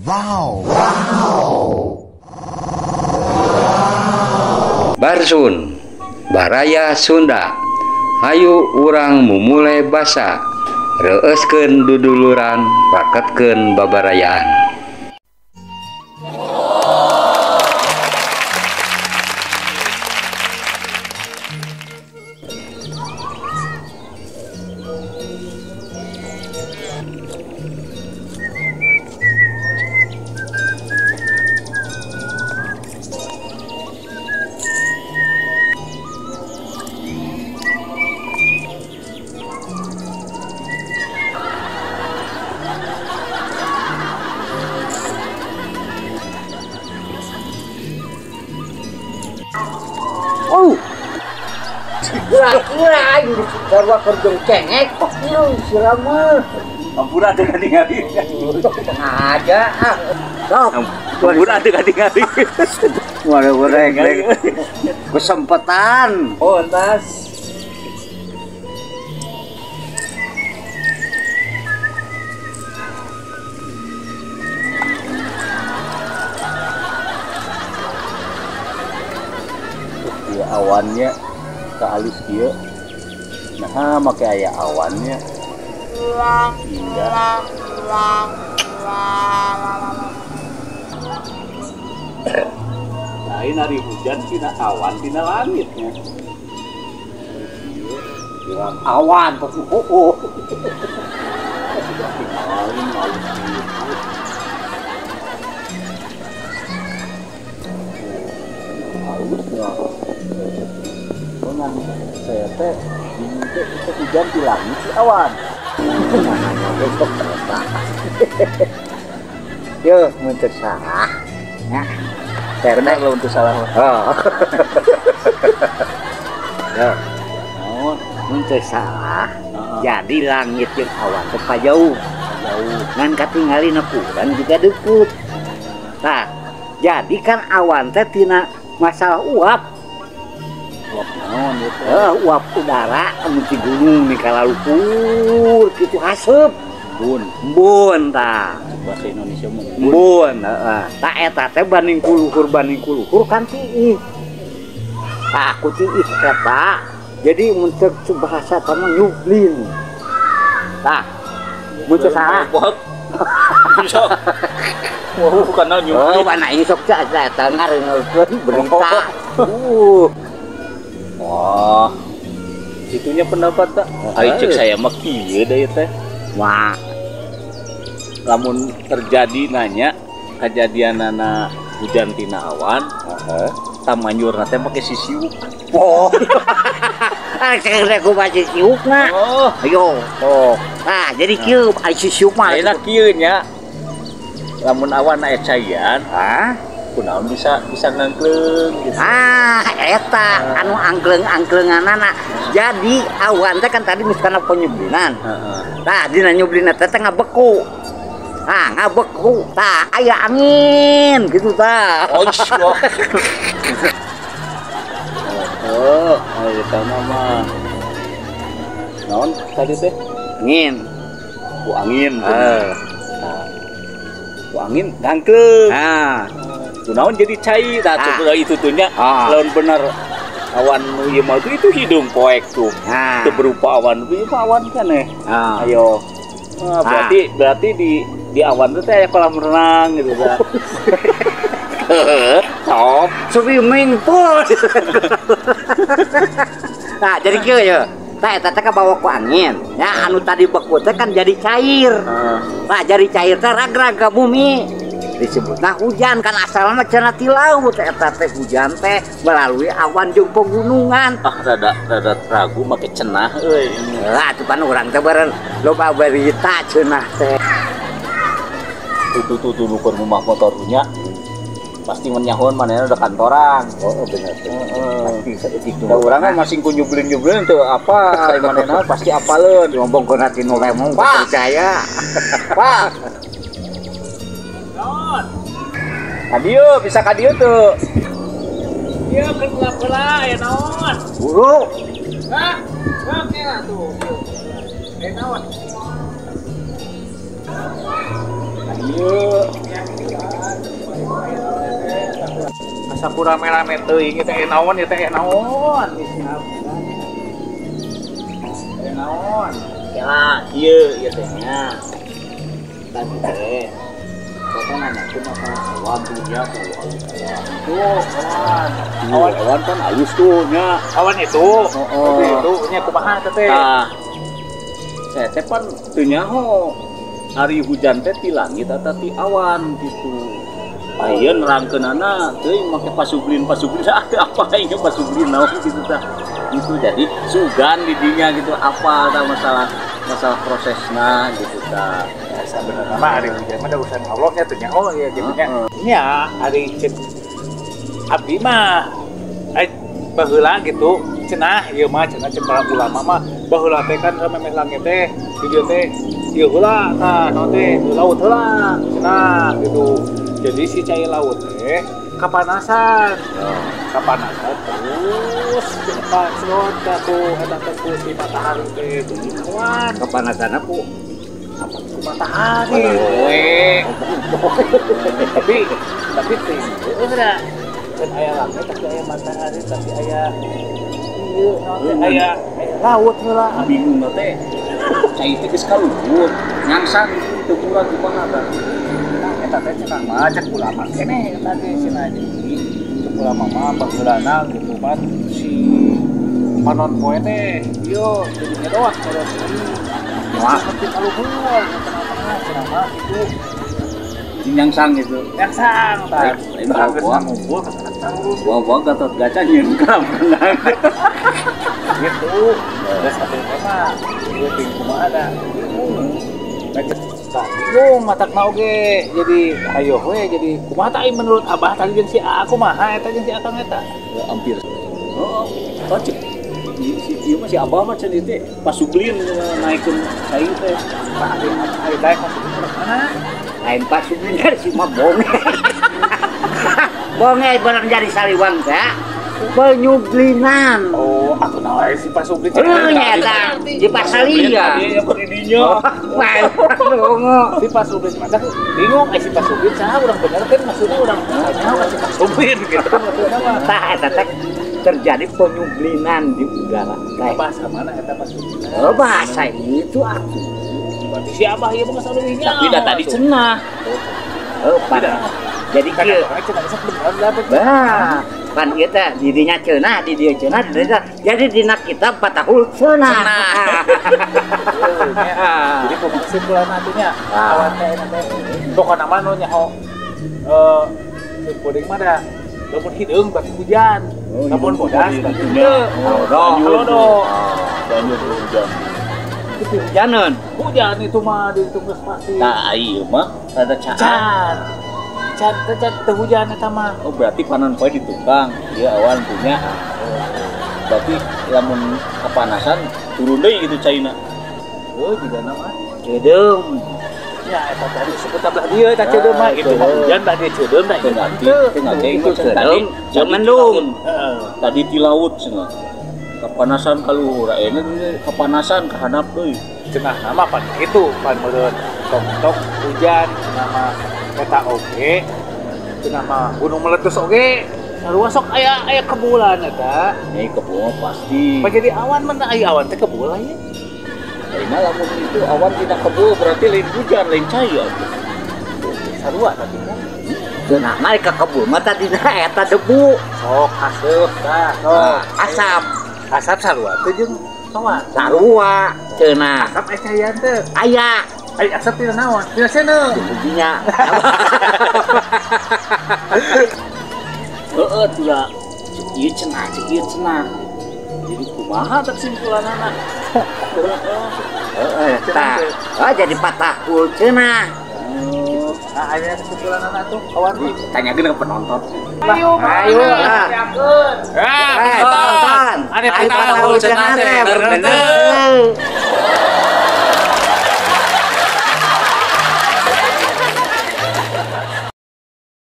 Wow. Barsun Baraya Sunda. Hayu urang memulai basa, reuskeun duduluran, raketkeun babarayaan. Oh, kira-kira ini sarwa kerjong cengek kok ieu sirama. Ampura teu ningali. Sengaja ah. Sok, Ampura teu ningali. waduh goreng kesempatan. Oh, entas. Ya awannya ke alus kieu. Nah, make aya awannya. Indah. Lain hari hujan tina awan tina langitnya. Bilang awan pas oh. Sudah tinggalin alus kieu. Halusnya. Dengan saya teh itu hujan di langit di awan. Namanya besok terasa. Yo, muncul salah. Ya. Benar lo untuk salah. Oh. Yo, Naon? muncul salah. Jadi langit jeung awan teh jauh. Ngan katingali kurang juga deket. Nah, jadi kan awan teh tina masalah uap. Uap naon itu? Uap udara di gunung nih kalalukur gitu asep. Embun tah. Bahasa Indonesia mah Embun, heeh. Tah eta teh banding kuluhur kan tiih. Tah ku tiih eta. Jadi muncul bahasa tama nyublin. Tah. Muncul salah. Bisa. Wah, bukan nanya. Oh, mana ini sok eta ngarengeulkeun berita. Wah. Itunya pendapat tak? Ari cek saya mah kieu da teh. Wah, Lamun terjadi nanya kejadianana hujan tina awan, tamanyurna teh make sisiuk. oh. Saya ku baca siukna. Oh, Ayo. oh. Nah, jadi kieu ai siuk mah. Enak kieu nya. Lamun awan aya cayan, Hah? kunaon bisa ngangkleung gitu. Eta anu angkleng-angklenganana. Jadi awan teh kan tadi misalkan penyublinan. Heeh. Nah, dina nyublina teh ngabeku. Nah, ngabeku. Tah, aya angin gitu tah. Oh, oh, ayo tama mah. Naon tadi teh? Angin. Bu angin. Nah, Bu angin ngangkleung. nah. Kunaon jadi cai dah tuh itu tuhnya. Lawan benar awan ieu mah itu hidung poek tuh. Nah. Itu berupa awan, ieu mah awan kan Ayo. Berarti di awan itu aya kolam renang gitu kan. Top swimming pool. Nah, jadi kieu ya. Tah eta teh kabawa ku angin. Ya, anu tadi beku teh kan jadi cair. Nah, jadi cair teh ragrag ka bumi. Disebutna hujan kan asalna cenah ti laut eta teh hujan teh melalui awan jeung pegunungan. Rada ragu make cenah euy. Lah cuman urang teh beureun loba berita cenah teh. Tuh nukur rumah motornya. Pasti menyahun manehna udah kantoran. Oh, bener. Pasti saeutik Da urang mah masing ku nyublin-nyublin teu apa, manehna pasti apaleun. ngomong ku nanti nu lemong percaya. Pak. Kadieu bisa kadieu tuh. Iya kan pula ya naon. Buru. Hah? Oke lah tuh. Naon. Iya. Asa rame-rame teuing teh naon ya teh naon. Naon? Ya, ieu teh nya. Tadi teh. Kata nanyakeun masalah awan punya tuh. Tuh, awan kan halus tuh nya. Awan itu. Itu nya kumaha teh? Tah. Saya teh pan teu nyaho. Hari hujan teh ti langit atau ti awan gitu. Ayeun nerangkeunana teuing make pasublin apa aing pasublin naon gitu tah. Itu jadi sugan di dinya gitu apa tah masalah prosesna gitu tah. Sebenarnya mah hari hujan mah ada urusan Allah nya teu nyaho ya jadinya. Nya hari abdi mah baheula gitu cenah ieu mah cenah para ulama mah baheula teh kan memeh langit teh di dieu teh ieu heula tah naon teh laut heula cenah gitu. Jadi si cai laut teh kapanasan. Kapanasan terus cepat serot ka ku eta teh ku si matahari teh kawan. Kapanasan aku Ku matahari. Tapi teh ada kan aya langit tapi aya matahari tapi aya ieu naon teh aya laut heula. bingung teh. Cai teh geus kaluhur, nyangsang teu kurang kumaha tah. Eta teh cenah mah cek ulama keneh tadi cenah jadi cek ulama mah baheulana gitu kan si panon poe teh ieu jadi ngedoak kalau ini wah seperti kaluhur tengah-tengah cenah mah itu Nyangsang gitu. nyangsang tah Lain geus bawa. ngumpul Bawa Gatot Kaca nyeun kolam renang. gitu geus satu mah ieu ting kumaha da bingung matakna oge jadi hayo we jadi kumaha tah menurut abah tadi jeung si A kumaha eta jeung si Akang eta Hampir. Oh, cocok. Ieu mah si Abah mah cenah teh pasublin naikeun cai teh. Ayo baik mana? Lain pasublin si mah bonge. Bonge barang jadi saliwang teh penyublinan. Oh, aku tahu si Pasubli. Nyata di Pasalia. Dia yang beridinya. Wah, bongo. Si Pasubli mata bingung si Pasubli saha urang bener kan maksudnya urang nyawa si Pasubli gitu maksudnya mah. Tah eta teh terjadi penyublinan di udara. Kayak Bahasa mana eta Pasubli? oh, bahasa itu aku. Berarti si Abah ieu mah saluwinya. Tapi da tadi cenah. Oh, pada. Jadi kieu. Bah, pan ieu teh didinya ceunah, di dieu ceunah, jadi dina kita patahul ceunah. Jadi kesimpulan nantinya awan teh eta teh pokona mah nu nyaho kuring mah da lamun hideung berarti hujan. Lamun bodas berarti henteu. Halodo. Banjir hujan. Itu hujanan. Hujan itu mah dihitung geus pasti. Nah, ieu mah rada caan. Can teu hujan eta mah. Oh, berarti panon poe di tukang. Ieu awan punya. Berarti lamun kepanasan turun deui gitu caina. Oh, juga nama. Cedeum. Ya, eta tadi sebut belah dia eta cedeum mah itu mah hujan dah dia cedeum dah. Tengah Itu cedeum, jeung mendung. Tadi di laut cenah. Kepanasan kaluhur ayeuna kepanasan kahandap deui. Cenah nama pan kitu pan meureun tok hujan nama eta oge. Cenah mah gunung meletus oge. Sarua sok aya kebulan eta. Nyai kebun pasti. Apa jadi awan mana aya awan teh kebulan ya? Dari lamun itu awan tidak kebul berarti lain hujan, lain cahaya. Sarua tadi kan. Cenah mah ka kebun mah tadina eta debu. Sok aseup tah. Sok Asap. asap sarua teh jeung kawan. Sarua cenah. Asap aya cahayan teh. Aya Ai asap teh naon? Teu cenah. didinya. Heeh tuh lah. Cek ieu cenah. Jadi kumaha tak simpulanana? Heeh, tah. Oh, jadi patahul cenah. Nah, aya kesimpulan anak tuh kawan tuh. Tanyakeun ke penonton. Ayo, Ah, tonton. Ane Ayo patahul patahul cenah teh bener.